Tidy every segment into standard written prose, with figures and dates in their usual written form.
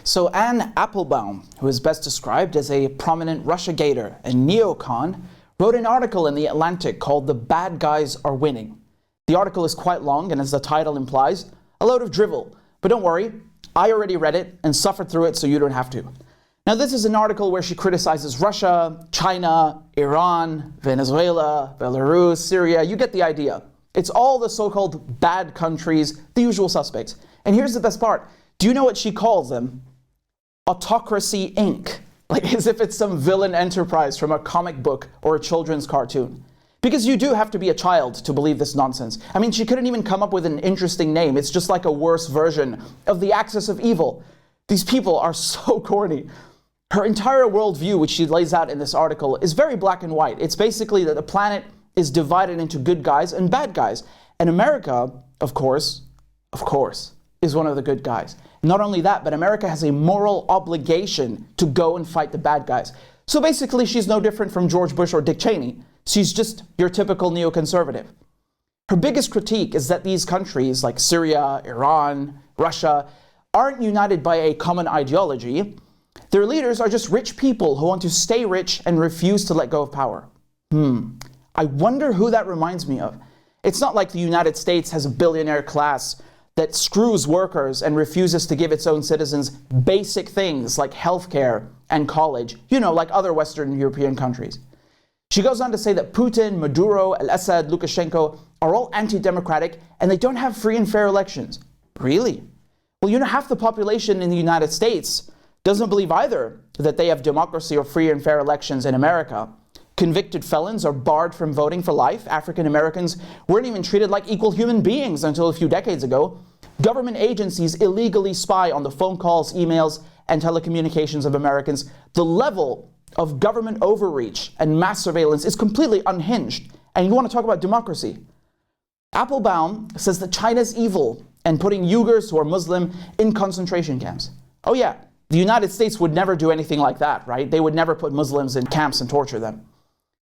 So Anne Applebaum, who is best described as a prominent Russiagator and neocon, wrote an article in The Atlantic called "The Bad Guys Are Winning." The article is quite long and, as the title implies, a load of drivel. But don't worry, I already read it and suffered through it, so you don't have to. Now, this is an article where she criticizes Russia, China, Iran, Venezuela, Belarus, Syria. You get the idea. It's all the so-called bad countries, the usual suspects. And here's the best part. Do you know what she calls them? Autocracy Inc. Like as if it's some villain enterprise from a comic book or a children's cartoon. Because you do have to be a child to believe this nonsense. I mean, she couldn't even come up with an interesting name. It's just like a worse version of the axis of evil. These people are so corny. Her entire worldview, which she lays out in this article, is very black and white. It's basically that the planet is divided into good guys and bad guys. And America, of course, is one of the good guys. Not only that, but America has a moral obligation to go and fight the bad guys. So basically, she's no different from George Bush or Dick Cheney. She's just your typical neoconservative. Her biggest critique is that these countries like Syria, Iran, Russia aren't united by a common ideology. Their leaders are just rich people who want to stay rich and refuse to let go of power. I wonder who that reminds me of. It's not like the United States has a billionaire class that screws workers and refuses to give its own citizens basic things like healthcare and college, like other Western European countries. She goes on to say that Putin, Maduro, Al-Assad, Lukashenko are all anti-democratic and they don't have free and fair elections. Really? Well, half the population in the United States doesn't believe either that they have democracy or free and fair elections in America. Convicted felons are barred from voting for life. African Americans weren't even treated like equal human beings until a few decades ago. Government agencies illegally spy on the phone calls, emails, and telecommunications of Americans. The level of government overreach and mass surveillance is completely unhinged. And you want to talk about democracy? Applebaum says that China's evil and putting Uyghurs who are Muslim in concentration camps. Oh yeah, the United States would never do anything like that, right? They would never put Muslims in camps and torture them.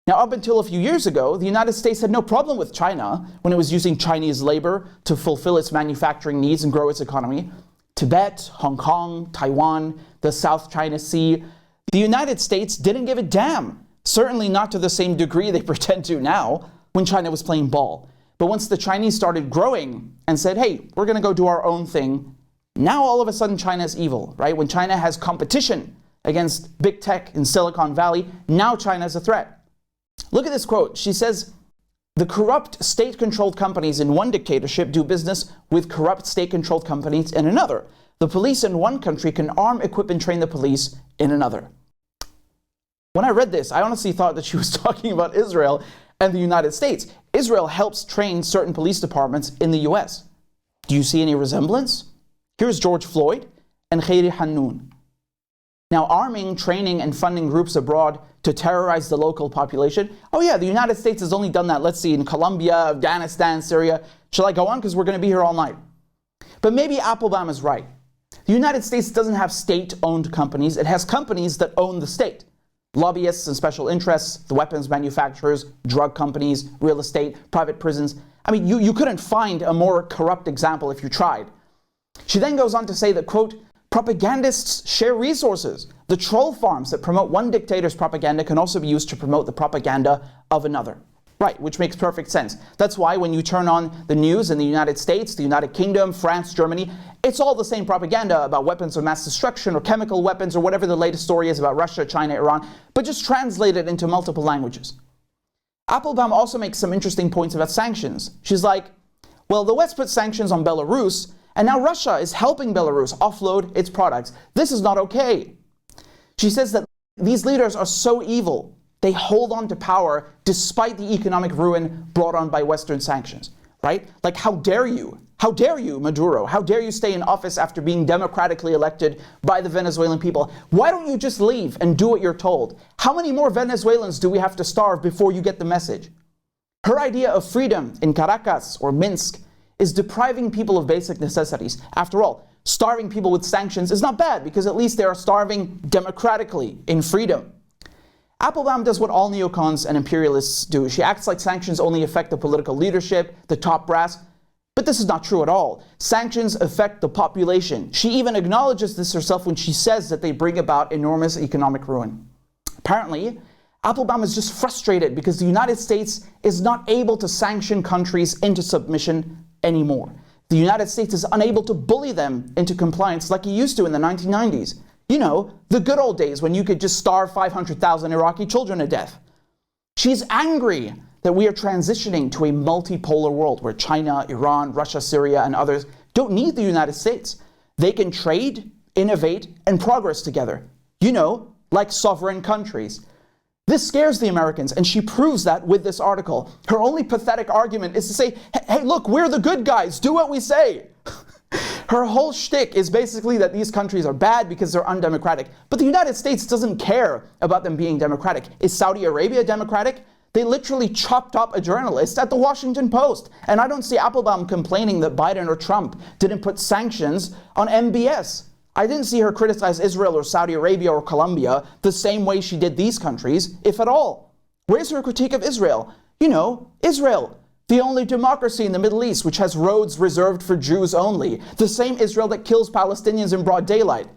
Now, up until a few years ago, the United States had no problem with China when it was using Chinese labor to fulfill its manufacturing needs and grow its economy. Tibet, Hong Kong, Taiwan, the South China Sea. The United States didn't give a damn. Certainly not to the same degree they pretend to now when China was playing ball. But once the Chinese started growing and said, hey, we're going to go do our own thing, now all of a sudden China is evil, right? When China has competition against big tech in Silicon Valley, now China is a threat. Look at this quote. She says, the corrupt state-controlled companies in one dictatorship do business with corrupt state-controlled companies in another. The police in one country can arm, equip, and train the police in another. When I read this, I honestly thought that she was talking about Israel and the United States. Israel helps train certain police departments in the US. Do you see any resemblance? Here's George Floyd and Khairi Hannoun. Now, arming, training, and funding groups abroad to terrorize the local population. Oh yeah, the United States has only done that, let's see, in Colombia, Afghanistan, Syria. Shall I go on? Because we're going to be here all night. But maybe Applebaum is right. The United States doesn't have state-owned companies. It has companies that own the state. Lobbyists and special interests, the weapons manufacturers, drug companies, real estate, private prisons. I mean, you couldn't find a more corrupt example if you tried. She then goes on to say that, quote, propagandists share resources. The troll farms that promote one dictator's propaganda can also be used to promote the propaganda of another. Right, which makes perfect sense. That's why when you turn on the news in the United States, the United Kingdom, France, Germany, it's all the same propaganda about weapons of mass destruction or chemical weapons or whatever the latest story is about Russia, China, Iran, but just translated into multiple languages. Applebaum also makes some interesting points about sanctions. She's like, well, the West put sanctions on Belarus, and now Russia is helping Belarus offload its products. This is not okay. She says that these leaders are so evil, they hold on to power despite the economic ruin brought on by Western sanctions, right? Like, how dare you? How dare you, Maduro? How dare you stay in office after being democratically elected by the Venezuelan people? Why don't you just leave and do what you're told? How many more Venezuelans do we have to starve before you get the message? Her idea of freedom in Caracas or Minsk is depriving people of basic necessities. After all, starving people with sanctions is not bad because at least they are starving democratically in freedom. Applebaum does what all neocons and imperialists do. She acts like sanctions only affect the political leadership, the top brass. But But this is not true at all. Sanctions affect the population. She even acknowledges this herself when she says that they bring about enormous economic ruin. Apparently, Applebaum is just frustrated because the United States is not able to sanction countries into submission anymore. The United States is unable to bully them into compliance like it used to in the 1990s. You know, the good old days when you could just starve 500,000 Iraqi children to death. She's angry that we are transitioning to a multipolar world where China, Iran, Russia, Syria, and others don't need the United States. They can trade, innovate, and progress together. You know, like sovereign countries. This scares the Americans, and she proves that with this article. Her only pathetic argument is to say, hey, look, we're the good guys, do what we say. Her whole shtick is basically that these countries are bad because they're undemocratic. But the United States doesn't care about them being democratic. Is Saudi Arabia democratic? They literally chopped up a journalist at the Washington Post. And I don't see Applebaum complaining that Biden or Trump didn't put sanctions on MBS. I didn't see her criticize Israel or Saudi Arabia or Colombia the same way she did these countries, if at all. Where's her critique of Israel? You know, Israel, the only democracy in the Middle East which has roads reserved for Jews only. The same Israel that kills Palestinians in broad daylight.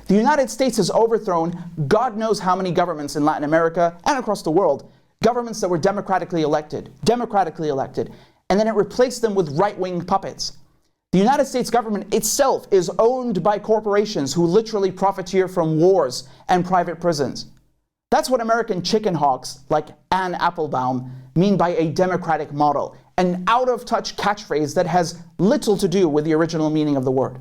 The United States has overthrown God knows how many governments in Latin America and across the world. Governments that were democratically elected, and then it replaced them with right-wing puppets. The United States government itself is owned by corporations who literally profiteer from wars and private prisons. That's what American chicken hawks like Anne Applebaum mean by a democratic model, an out-of-touch catchphrase that has little to do with the original meaning of the word.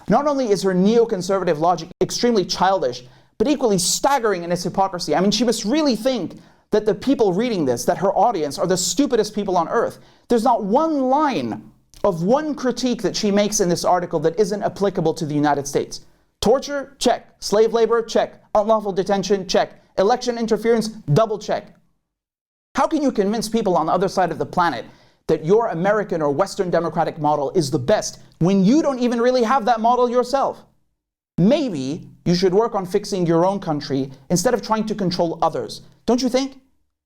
Not only is her neoconservative logic extremely childish, but equally staggering in its hypocrisy. I mean, she must really think that the people reading this, that her audience, are the stupidest people on earth. There's not one line of one critique that she makes in this article that isn't applicable to the United States. Torture? Check. Slave labor? Check. Unlawful detention? Check. Election interference? Double check. How can you convince people on the other side of the planet that your American or Western democratic model is the best when you don't even really have that model yourself? Maybe you should work on fixing your own country instead of trying to control others. Don't you think?